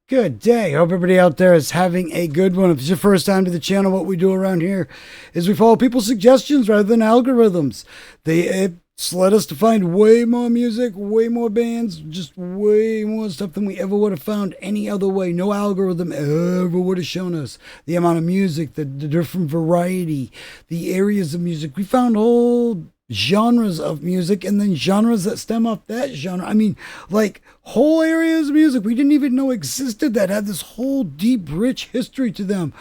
Good day. Hope everybody out there is having a good one. If it's your first time to the channel, what we do around here is we follow people's suggestions rather than algorithms. It's led us to find way more music, way more bands, just way more stuff than we ever would have found any other way. No algorithm ever would have shown us the amount of music, the different variety, the areas of music. We found whole genres of music and then genres that stem off that genre. I mean, like whole areas of music we didn't even know existed that had this whole deep, rich history to them.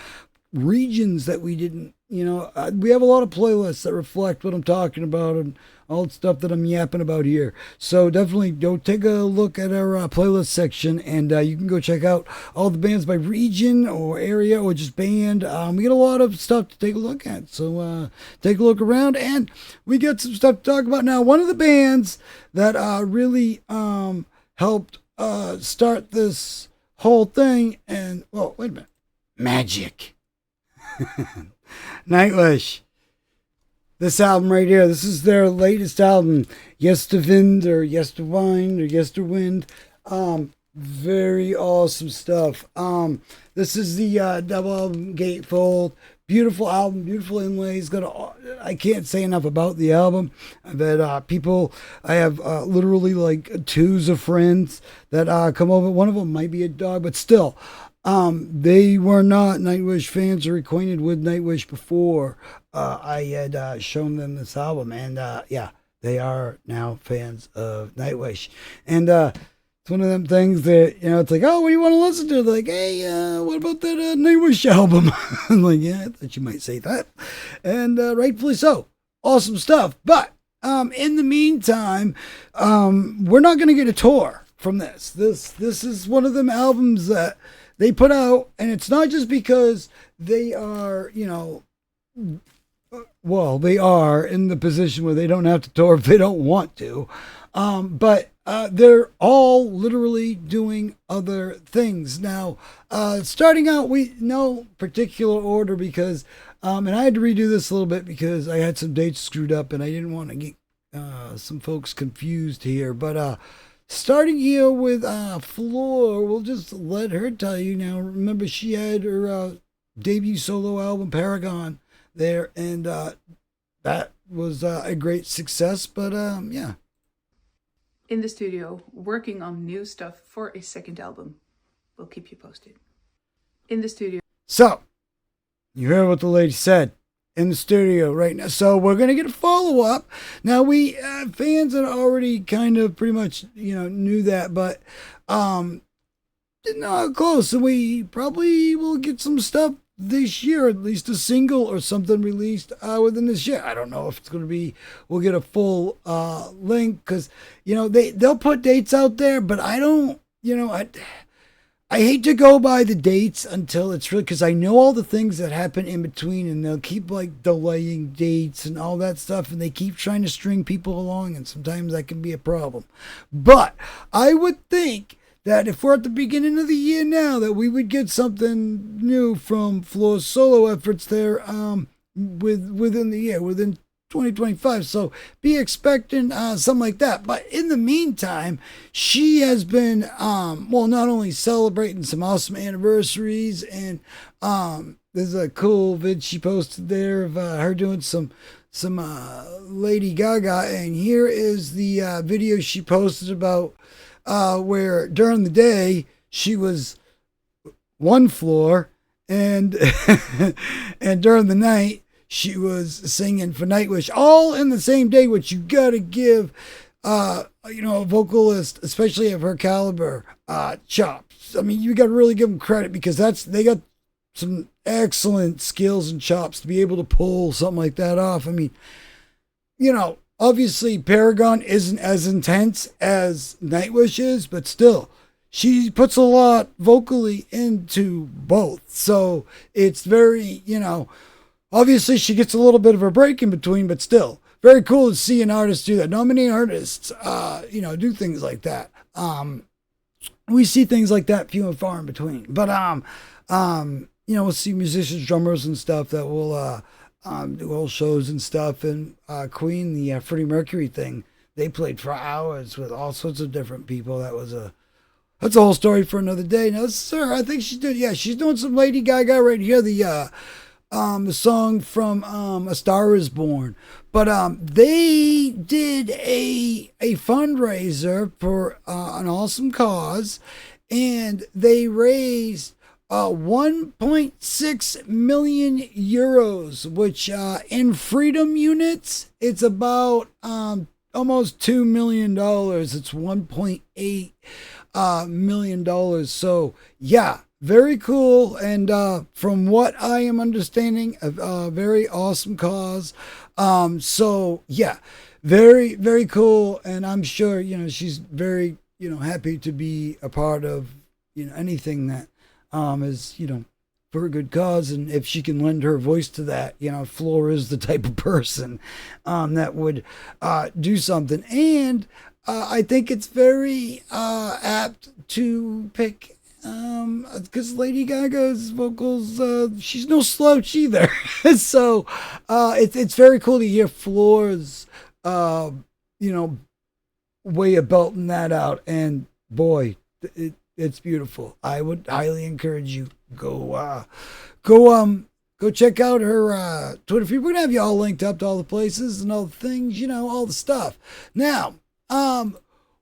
Regions that we didn't, we have a lot of playlists that reflect what I'm talking about and all the stuff that I'm yapping about here. So definitely go take a look at our playlist section, and you can go check out all the bands by region or area or just band. We get a lot of stuff to take a look at. So take a look around, and we got some stuff to talk about now. One of the bands that really helped start this whole thing, and, well, wait a minute. Magic. Nightwish. This album right here, this is their latest album, Yesterwynde or Yesterwynde. Very awesome stuff. This is the double album Gatefold. Beautiful album, beautiful inlays. I can't say enough about the album. I've had people, I have literally like twos of friends that come over. One of them might be a dog, but still. They were not Nightwish fans or acquainted with Nightwish before I had shown them this album, and yeah, they are now fans of Nightwish. And it's one of them things that, it's like, oh, what do you want to listen to? They're like, hey, what about that Nightwish album? I'm like, yeah, I thought you might say that, and rightfully so. Awesome stuff. But in the meantime, we're not going to get a tour from this. This is one of them albums that they put out, and it's not just because they are, they are in the position where they don't have to tour if they don't want to, but they're all literally doing other things. Now, starting out, no particular order because, and I had to redo this a little bit because I had some dates screwed up, and I didn't want to get some folks confused here, but starting here with Floor, we'll just let her tell you now. Remember, she had her debut solo album, Paragon, there, and that was a great success, but yeah. In the studio, working on new stuff for a second album. We'll keep you posted. In the studio. So, you heard what the lady said. In the studio right now. So we're going to get a follow-up. Now, we fans that already kind of pretty much, knew that, but didn't know how close. And we probably will get some stuff this year, at least a single or something released within this year. I don't know if it's going to be, we'll get a full link because, they'll put dates out there, but I don't, I hate to go by the dates until it's really, because I know all the things that happen in between, and they'll keep like delaying dates and all that stuff, and they keep trying to string people along, and sometimes that can be a problem. But I would think that if we're at the beginning of the year now, that we would get something new from Floor's solo efforts there within the year, within 2025. So be expecting something like that. But in the meantime, she has been not only celebrating some awesome anniversaries, and there's a cool vid she posted there of her doing some Lady Gaga, and here is the video she posted about where during the day she was one floor, and and during the night she was singing for Nightwish, all in the same day, which you gotta give, a vocalist, especially of her caliber, chops. I mean, you gotta really give them credit because they got some excellent skills and chops to be able to pull something like that off. I mean, obviously Paragon isn't as intense as Nightwish is, but still, she puts a lot vocally into both. So it's very, obviously, she gets a little bit of a break in between, but still, very cool to see an artist do that. Not many artists, do things like that. We see things like that few and far in between. But, we'll see musicians, drummers, and stuff that will do whole shows and stuff. And Queen, the Freddie Mercury thing, they played for hours with all sorts of different people. That was a that's a whole story for another day. Now, sir, I think she's doing, she's doing some Lady Gaga right here. The song from A Star Is Born. But they did a fundraiser for an awesome cause, and they raised 1.6 million euros, which in freedom units, it's about almost $2 million. It's $1.8 million. So, yeah. Very cool, and from what I am understanding, a very awesome cause. So yeah, very, very cool, and I'm sure, she's very, happy to be a part of, anything that is, for a good cause, and if she can lend her voice to that, Floor is the type of person that would do something, and I think it's very apt to pick. Because Lady Gaga's vocals, she's no slouch either. So, it's very cool to hear Floor's, way of belting that out. And boy, it's beautiful. I would highly encourage you go check out her Twitter feed. We're gonna have you all linked up to all the places and all the things, all the stuff. Now,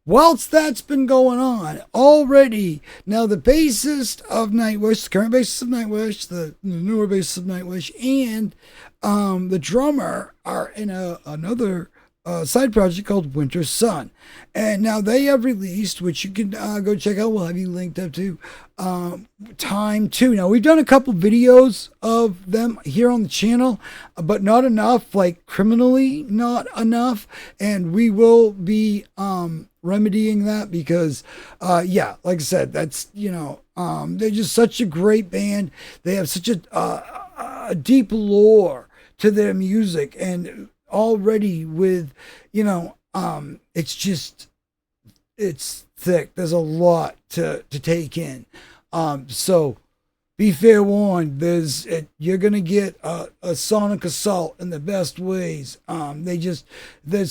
whilst that's been going on already, now the bassist of Nightwish, the current bassist of Nightwish, the newer bassist of Nightwish, and the drummer are in another side project called Wintersun. And now they have released, which you can go check out, we'll have you linked up to, Time 2. Now, we've done a couple videos of them here on the channel, but not enough, like criminally not enough, and we will be remedying that because, like I said, that's, they're just such a great band. They have such a deep lore to their music, and already with, it's thick. There's a lot to take in. So be fair warned, you're going to get a sonic assault in the best ways. There's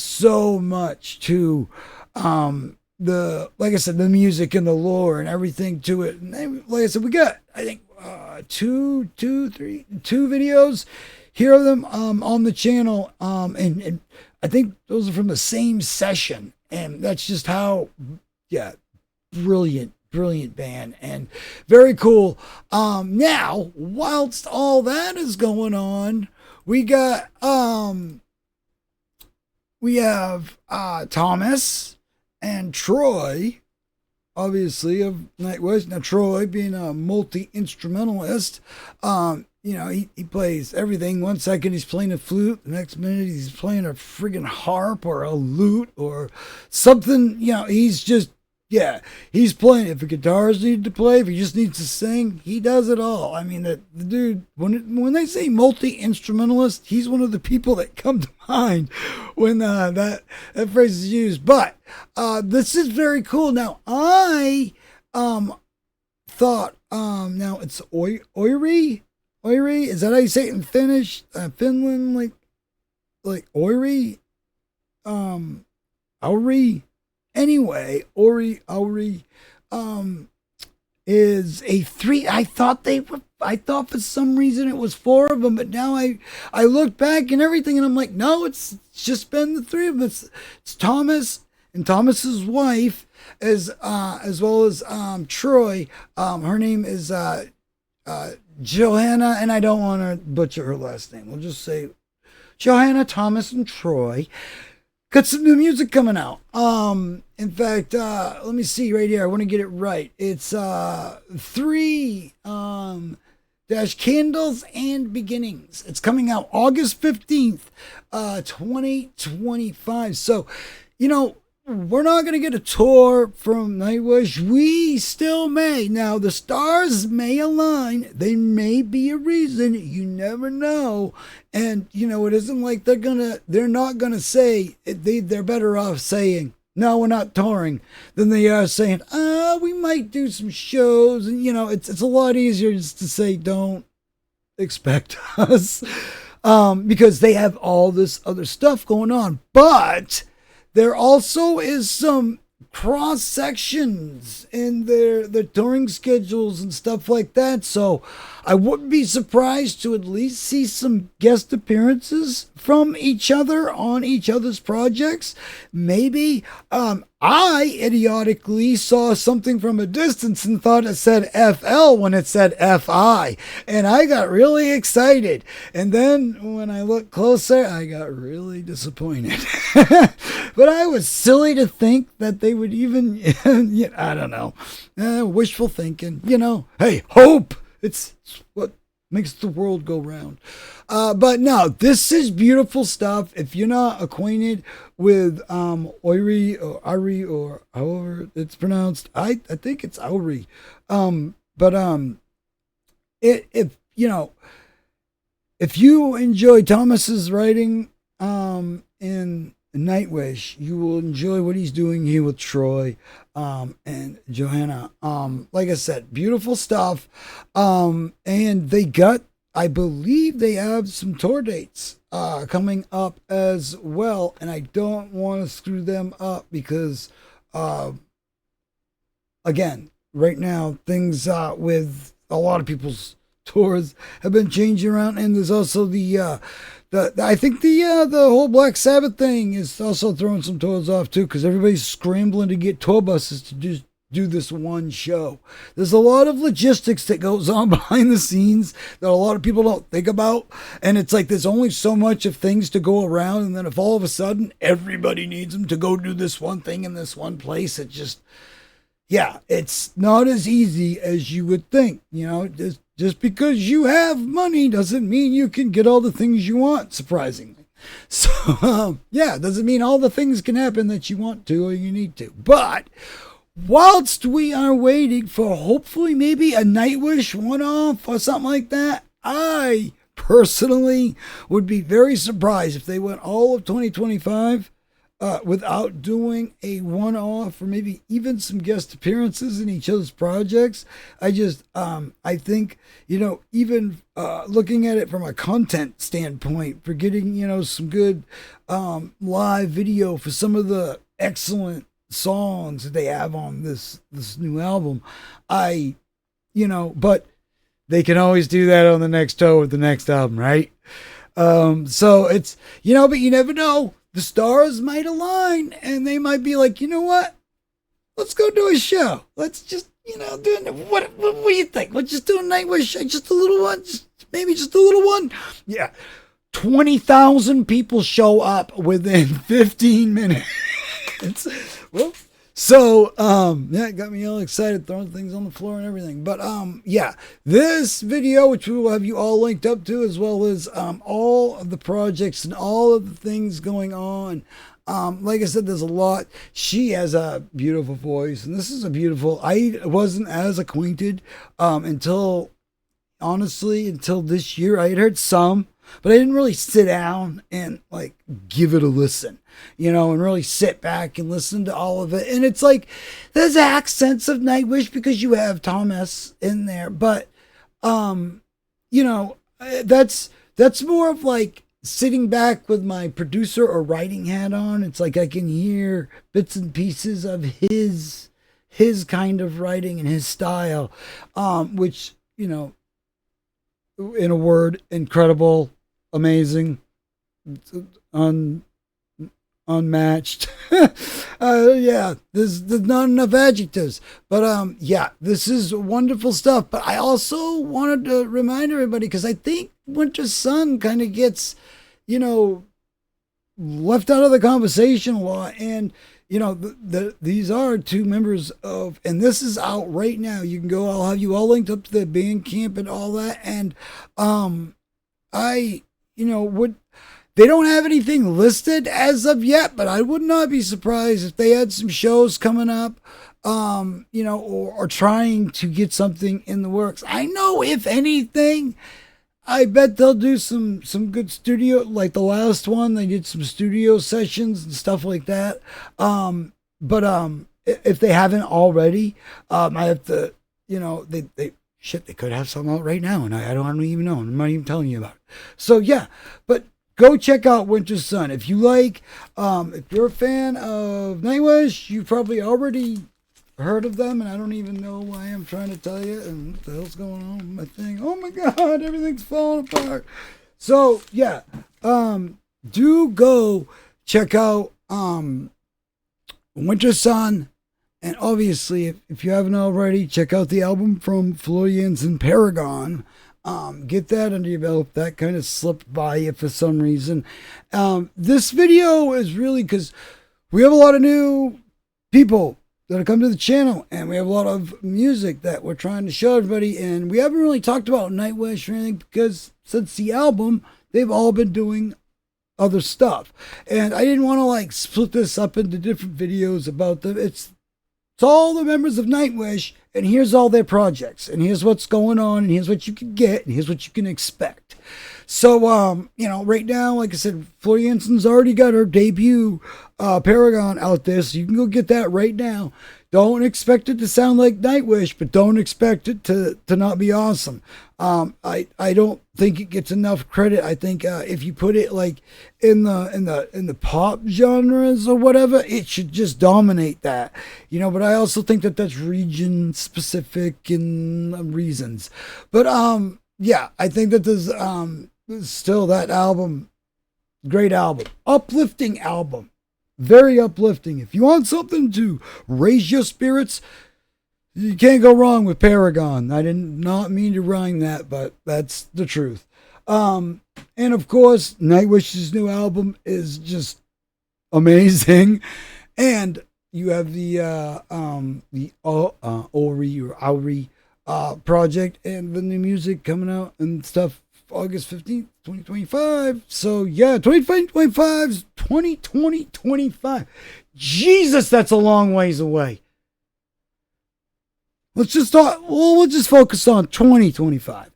so much to, like I said, the music and the lore and everything to it. And like I said, we got, I think, two videos here of them, on the channel. And I think those are from the same session. And that's just how, brilliant band and very cool. Now, whilst all that is going on, we have Tuomas and Troy, obviously, of Nightwish. Now, Troy being a multi-instrumentalist, he plays everything. 1 second he's playing a flute, the next minute he's playing a friggin' harp or a lute or something. He's playing. If a guitarist needed to play, if he just needs to sing, he does it all. I mean, the dude, when they say multi-instrumentalist, he's one of the people that come to mind when that phrase is used. But this is very cool. Now, I thought, now it's Oiri? Oiri? Is that how you say it in Finnish? Finland? Like Oiri? Auri? Anyway, Auri, is a 3. I thought for some reason it was 4 of them, but now I look back and everything and I'm like, no, it's just been the 3 of them. It's Tuomas and Thomas's wife, as well as Troy. Her name is Johanna, and I don't want to butcher her last name. We'll just say Johanna, Tuomas, and Troy. Got some new music coming out. In fact, let me see right here. I want to get it right. It's 3 dash Candles and Beginnings. It's coming out August 15th, 2025. So, we're not going to get a tour from Nightwish. We still may. Now, the stars may align. They may be a reason. You never know. And, it isn't like they're not going to say, they're better off saying, no, we're not touring, than they are saying, we might do some shows. And, it's a lot easier just to say, don't expect us. Because they have all this other stuff going on. But there also is some cross sections in their touring schedules and stuff like that. So I wouldn't be surprised to at least see some guest appearances from each other on each other's projects. Maybe I idiotically saw something from a distance and thought it said FL when it said FI, and I got really excited. And then when I looked closer, I got really disappointed. But I was silly to think that they would even, I don't know, wishful thinking, hey, hope. It's what makes the world go round. But no, this is beautiful stuff. If you're not acquainted with Oiri or Ari or however it's pronounced, I think it's Auri. If you enjoy Thomas's writing in Nightwish, you will enjoy what he's doing here with Troy and Johanna. Like I said, beautiful stuff. And they got, I believe they have some tour dates coming up as well. And I don't want to screw them up because, again, right now, things with a lot of people's tours have been changing around. And there's also I think the whole Black Sabbath thing is also throwing some tours off too, because everybody's scrambling to get tour buses to do this one show. There's a lot of logistics that goes on behind the scenes that a lot of people don't think about, and it's like there's only so much of things to go around, and then if all of a sudden everybody needs them to go do this one thing in this one place, it just, yeah, it's not as easy as you would think. Just because you have money doesn't mean you can get all the things you want, surprisingly. So, it doesn't mean all the things can happen that you want to or you need to. But whilst we are waiting for hopefully maybe a Nightwish one-off or something like that, I personally would be very surprised if they went all of 2025 without doing a one-off or maybe even some guest appearances in each other's projects. I think, even looking at it from a content standpoint, for getting, some good live video for some of the excellent songs that they have on this new album, but they can always do that on the next tour with the next album, right? So it's, but you never know. The stars might align and they might be like, you know what? Let's go do a show. Let's just, what do you think? Let's just do a Nightwish, just a little one, maybe just a little one. Yeah. 20,000 people show up within 15 minutes. Well, so, it got me all excited, throwing things on the floor and everything. But, this video, which we will have you all linked up to, as well as all of the projects and all of the things going on. Like I said, there's a lot. She has a beautiful voice, and this is I wasn't as acquainted until this year. I had heard some, but I didn't really sit down and give it a listen, and really sit back and listen to all of it. And it's like, there's accents of Nightwish because you have Thomas in there, but, that's more of sitting back with my producer or writing hat on. It's like I can hear bits and pieces of his kind of writing and his style, which, in a word, incredible, amazing, unmatched. There's not enough adjectives, but this is wonderful stuff. But I also wanted to remind everybody, because I think Wintersun kind of gets, left out of the conversation a lot, and these are two members of, and this is out right now. You can go, I'll have you all linked up to the Bandcamp and all that. And they don't have anything listed as of yet, but I would not be surprised if they had some shows coming up, or trying to get something in the works. I know, if anything, I bet they'll do some good studio, like the last one, they did some studio sessions and stuff like that. But if they haven't already, I have to, they could have some out right now, and I don't even know. I'm not even telling you about it. So, but go check out Wintersun. If you like, if you're a fan of Nightwish, you've probably already heard of them, and I don't even know why I'm trying to tell you, and what the hell's going on with my thing. Oh my God, everything's falling apart. So, yeah, do go check out Wintersun, and obviously, if you haven't already, check out the album from Floor Jansen, Paragon. Get that under your belt. That kind of slipped by you for some reason. This video is really because we have a lot of new people that have come to the channel, and we have a lot of music that we're trying to show everybody, and we haven't really talked about Nightwish or anything because since the album, they've all been doing other stuff, and I didn't want to like split this up into different videos about them. It's all the members of Nightwish, and here's all their projects, and here's what's going on, and here's what you can get, and here's what you can expect. So, you know, right now, like I said, Floor Jansen's already got her debut Paragon out there, so you can go get that right now. Don't expect it to sound like Nightwish, but don't expect it to not be awesome. I don't think it gets enough credit. I think if you put it like in the pop genres or whatever, it should just dominate that, you know. But I also think that that's region specific and reasons. But yeah, I think that there's still that album, great album, uplifting album. Very uplifting. If you want something to raise your spirits, you can't go wrong with Paragon. I did not mean to rhyme that, but that's the truth. And of course, Nightwish's new album is just amazing. And you have the Auri project and the new music coming out and stuff August 15th, 2025. So yeah, 2025. Jesus, that's a long ways away. Let's just talk, well, we'll just focus on 2025.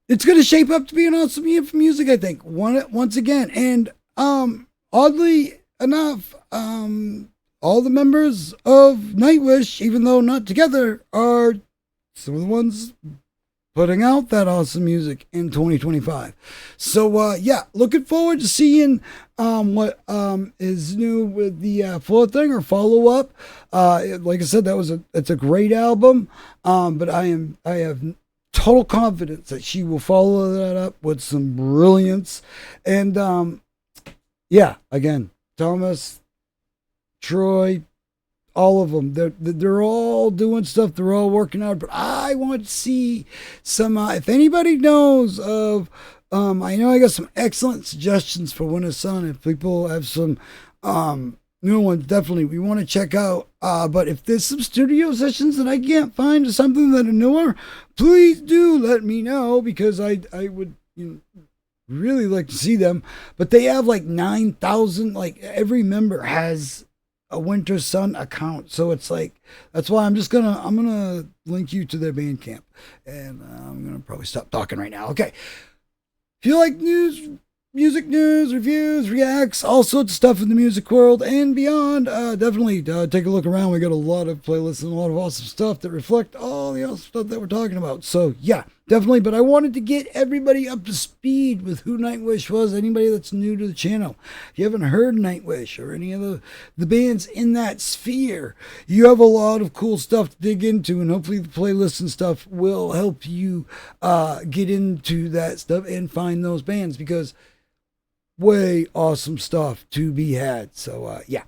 It's going to shape up to be an awesome year for music, I think, once again. And oddly enough, all the members of Nightwish, even though not together, are some of the ones putting out that awesome music in 2025. So yeah, looking forward to seeing what is new with the Floor thing or follow up. Like I said, it's a great album. But I have total confidence that she will follow that up with some brilliance. And yeah, again, Tuomas, Troy, all of them, they're all doing stuff, they're all working out, but I want to see some, if anybody knows of, I know I got some excellent suggestions for Wintersun. If people have some new ones, definitely we want to check out, but if there's some studio sessions that I can't find or something that are newer, please do let me know, because I would, really like to see them. But they have like 9,000, like every member has a Wintersun account, so it's like, that's why I'm gonna link you to their Bandcamp, and I'm gonna probably stop talking right now. Okay, if you like music news, reviews, reacts, all sorts of stuff in the music world and beyond, definitely take a look around. We got a lot of playlists and a lot of awesome stuff that reflect all the awesome stuff that we're talking about. So yeah, definitely. But I wanted to get everybody up to speed with who Nightwish was. Anybody that's new to the channel, if you haven't heard Nightwish or any of the bands in that sphere, you have a lot of cool stuff to dig into, and hopefully the playlists and stuff will help you get into that stuff and find those bands, because way awesome stuff to be had. So yeah,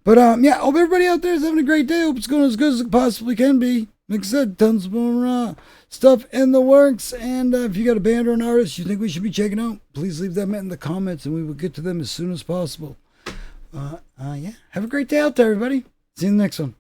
but yeah, hope everybody out there is having a great day. Hope it's going as good as it possibly can be. Like I said, tons more stuff in the works, and if you got a band or an artist you think we should be checking out, please leave them in the comments and we will get to them as soon as possible. Yeah, have a great day out there, everybody. See you in the next one.